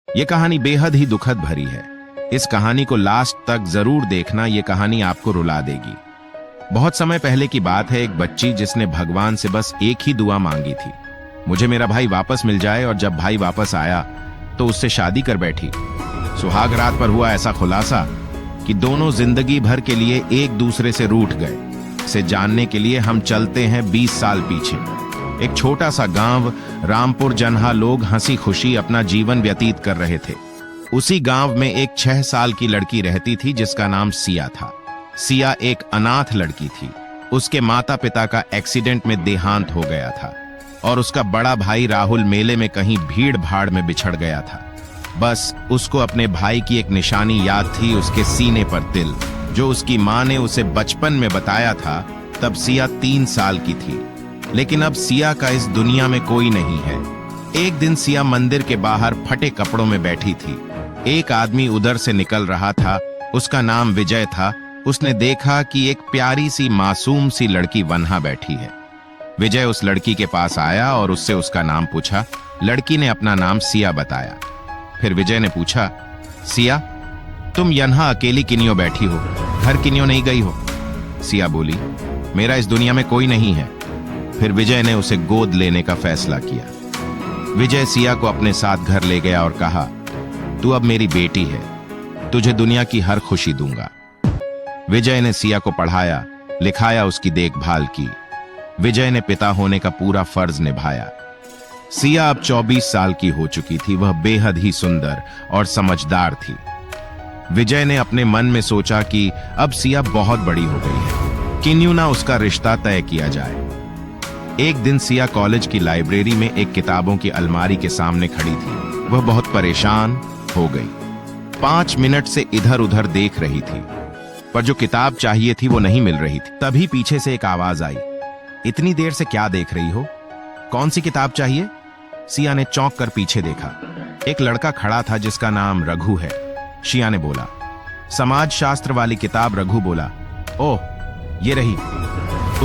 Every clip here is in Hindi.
ये कहानी बेहद ही दुखद भरी है। इस कहानी को लास्ट तक जरूर देखना, ये कहानी आपको रुला देगी। बहुत समय पहले की बात है, एक बच्ची जिसने भगवान से बस एक ही दुआ मांगी थी, मुझे मेरा भाई वापस मिल जाए। और जब भाई वापस आया तो उससे शादी कर बैठी। सुहाग रात पर हुआ ऐसा खुलासा कि दोनों जिंदगी भर के लिए एक दूसरे से रूठ गए। इसे जानने के लिए हम चलते हैं 20 साल पीछे। एक छोटा सा गांव रामपुर, जहाँ लोग हंसी खुशी अपना जीवन व्यतीत कर रहे थे। उसी गांव में एक 6 साल की लड़की रहती थी जिसका नाम सिया था। सिया एक अनाथ लड़की थी। उसके माता पिता का एक्सीडेंट में देहांत हो गया था और उसका बड़ा भाई राहुल मेले में कहीं भीड़ भाड़ में बिछड़ गया था। बस उसको अपने भाई की एक निशानी याद थी, उसके सीने पर तिल, जो उसकी माँ ने उसे बचपन में बताया था। तब सिया 3 साल की थी, लेकिन अब सिया का इस दुनिया में कोई नहीं है। एक दिन सिया मंदिर के बाहर फटे कपड़ों में बैठी थी। एक आदमी उधर से निकल रहा था, उसका नाम विजय था। उसने देखा कि एक प्यारी सी मासूम सी लड़की वहां बैठी है। विजय उस लड़की के पास आया और उससे उसका नाम पूछा। लड़की ने अपना नाम सिया बताया। फिर विजय ने पूछा, सिया, तुम यहाँ अकेली किनियो बैठी हो, घर किनियो नहीं गई हो? सिया बोली, मेरा इस दुनिया में कोई नहीं है। फिर विजय ने उसे गोद लेने का फैसला किया। विजय सिया को अपने साथ घर ले गया और कहा, तू अब मेरी बेटी है, तुझे दुनिया की हर खुशी दूंगा। विजय ने सिया को पढ़ाया लिखाया, उसकी देखभाल की। विजय ने पिता होने का पूरा फर्ज निभाया। सिया अब 24 साल की हो चुकी थी। वह बेहद ही सुंदर और समझदार थी। विजय ने अपने मन में सोचा कि अब सिया बहुत बड़ी हो गई है, क्यों ना उसका रिश्ता तय किया जाए। एक दिन सिया कॉलेज की लाइब्रेरी में एक किताबों की अलमारी के सामने खड़ी थी। वह बहुत परेशान हो गई। 5 मिनट से इधर उधर देख रही थी, पर जो किताब चाहिए थी वो नहीं मिल रही थी। तभी पीछे से एक आवाज आई, इतनी देर से क्या देख रही हो? कौन सी किताब चाहिए? सिया ने चौंक कर पीछे देखा। एक लड़का खड़ा था जिसका नाम रघु है। सिया ने बोला, समाज शास्त्र वाली किताब? रघु बोला, ओह, ये रही।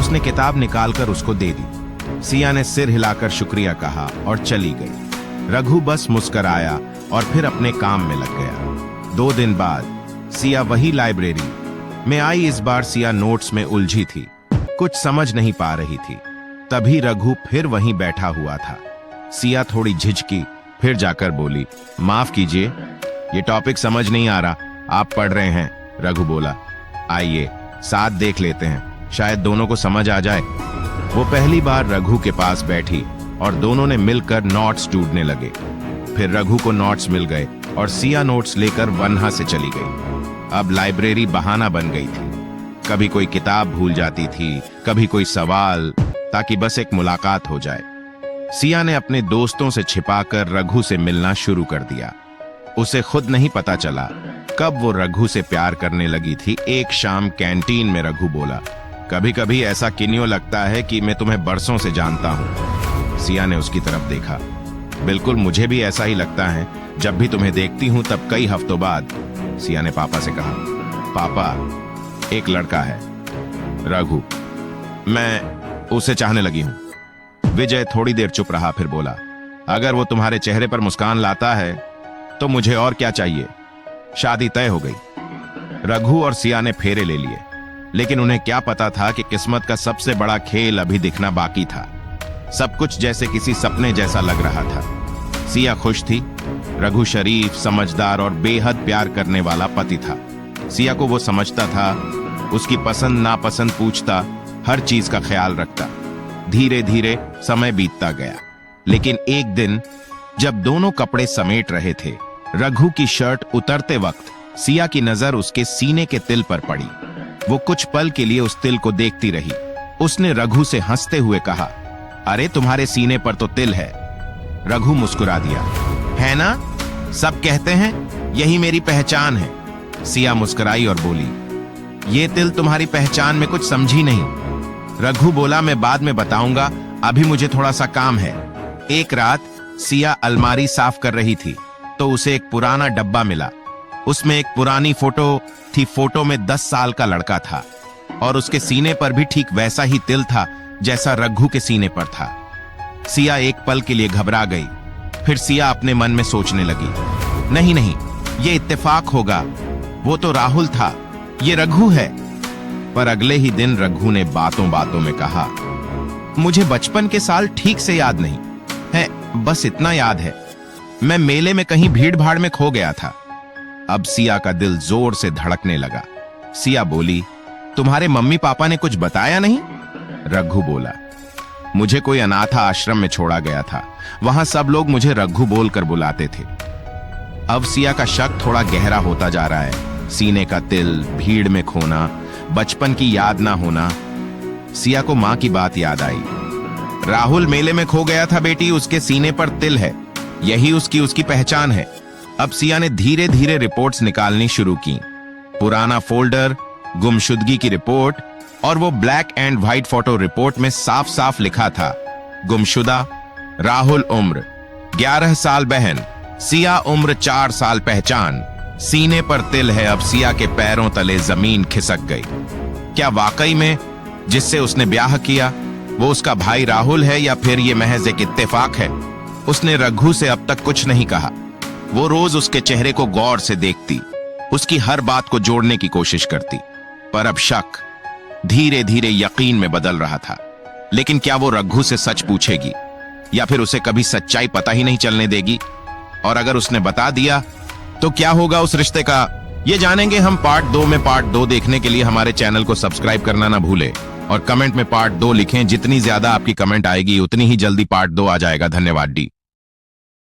उसने किताब निकालकर उसको दे दी। सिया ने सिर हिलाकर शुक्रिया कहा और चली गई। रघु बस मुस्कुराया और फिर अपने काम में लग गया। 2 दिन बाद सिया वही लाइब्रेरी में आई। इस बार सिया नोट्स में उलझी थी, कुछ समझ नहीं पा रही थी। तभी रघु फिर वहीं बैठा हुआ था। सिया थोड़ी झिझकी, फिर जाकर बोली, माफ कीजिए, ये टॉपिक समझ नहीं आ रहा, आप पढ़ रहे हैं? रघु बोला, आइए साथ देख लेते हैं, शायद दोनों को समझ आ जाए। वो पहली बार रघु के पास बैठी और दोनों ने मिलकर नोट्स ढूंढने लगे। फिर रघु को नोट्स मिल गए और सिया नोट्स लेकर वन्हा से चली गई। अब लाइब्रेरी बहाना बन गई थी। कभी कोई किताब भूल जाती थी, कभी कोई सवाल, ताकि बस एक मुलाकात हो जाए। सिया ने अपने दोस्तों से छिपाकर रघु से मिलना शुरू कर दिया। उसे खुद नहीं पता चला कब वो रघु से प्यार करने लगी थी। एक शाम कैंटीन में रघु बोला, कभी कभी ऐसा किन्यों लगता है कि मैं तुम्हें बरसों से जानता हूं। सिया ने उसकी तरफ देखा। बिल्कुल, मुझे भी ऐसा ही लगता है। जब भी तुम्हें देखती हूं तब कई हफ्तों बाद। सिया ने पापा से कहा, पापा, एक लड़का है, रघु, मैं उसे चाहने लगी हूं। विजय थोड़ी देर चुप रहा, फिर बोला, अगर वो तुम्हारे चेहरे पर मुस्कान लाता है तो मुझे और क्या चाहिए? शादी तय हो गई। रघु और सिया ने फेरे ले लिए, लेकिन उन्हें क्या पता था कि किस्मत का सबसे बड़ा खेल अभी दिखना बाकी था। सब कुछ जैसे किसी सपने जैसा लग रहा था। सिया खुश थी। रघु शरीफ, समझदार और बेहद प्यार करने वाला पति था। सिया को वो समझता था, उसकी पसंद नापसंद पूछता, हर चीज का ख्याल रखता। धीरे धीरे समय बीतता गया, लेकिन एक दिन जब दोनों कपड़े समेट रहे थे, रघु की शर्ट उतरते वक्त सिया की नजर उसके सीने के तिल पर पड़ी। वो कुछ पल के लिए उस तिल को देखती रही। उसने रघु से हंसते हुए कहा, अरे तुम्हारे सीने पर तो तिल है। रघु मुस्कुरा दिया, है ना? सब कहते हैं यही मेरी पहचान है। सिया मुस्कुराई और बोली, ये तिल तुम्हारी पहचान में कुछ समझी नहीं। रघु बोला, मैं बाद में बताऊंगा, अभी मुझे थोड़ा सा काम है। एक रात सिया अलमारी साफ कर रही थी तो उसे एक पुराना डब्बा मिला। उसमें एक पुरानी फोटो थी। फोटो में 10 साल का लड़का था और उसके सीने पर भी ठीक वैसा ही तिल था जैसा रघु के सीने पर था। सिया एक पल के लिए घबरा गई। फिर सिया अपने मन में सोचने लगी, नहीं नहीं, ये इत्तेफाक होगा, वो तो राहुल था, ये रघु है। पर अगले ही दिन रघु ने बातों बातों में कहा, मुझे बचपन के साल ठीक से याद नहीं है, बस इतना याद है, मैं मेले में कहीं भीड़ भाड़ में खो गया था। अब सिया का दिल जोर से धड़कने लगा। सिया बोली, तुम्हारे मम्मी पापा ने कुछ बताया नहीं? रघु बोला, मुझे कोई अनाथ आश्रम में छोड़ा गया था, वहां सब लोग मुझे रघु बोलकर बुलाते थे। अब सिया का शक थोड़ा गहरा होता जा रहा है। सीने का तिल, भीड़ में खोना, बचपन की याद ना होना। सिया को मां की बात याद आई। राहुल मेले में खो गया था बेटी, उसके सीने पर तिल है, यही उसकी पहचान है। अब सिया ने धीरे धीरे रिपोर्ट्स निकालनी शुरू की। पुराना फोल्डर, गुमशुदगी की रिपोर्ट और वो black and white photo report में साफ साफ लिखा था, गुमशुदा राहुल उम्र 11 साल, बहन सिया उम्र 4 साल, पहचान सीने पर तिल है। अब सिया के पैरों तले जमीन खिसक गई। क्या वाकई में जिससे उसने ब्याह किया वो उसका भाई राहुल है, या फिर ये महज एक इत्तेफाक है? उसने रघु से अब तक कुछ नहीं कहा। वो रोज उसके चेहरे को गौर से देखती, उसकी हर बात को जोड़ने की कोशिश करती, पर अब शक धीरे धीरे यकीन में बदल रहा था। लेकिन क्या वो रघु से सच पूछेगी, या फिर उसे कभी सच्चाई पता ही नहीं चलने देगी? और अगर उसने बता दिया तो क्या होगा उस रिश्ते का? ये जानेंगे हम पार्ट 2 में। पार्ट 2 देखने के लिए हमारे चैनल को सब्सक्राइब करना ना भूले और कमेंट में पार्ट 2 लिखें। जितनी ज्यादा आपकी कमेंट आएगी उतनी ही जल्दी पार्ट 2 आ जाएगा। धन्यवाद डी।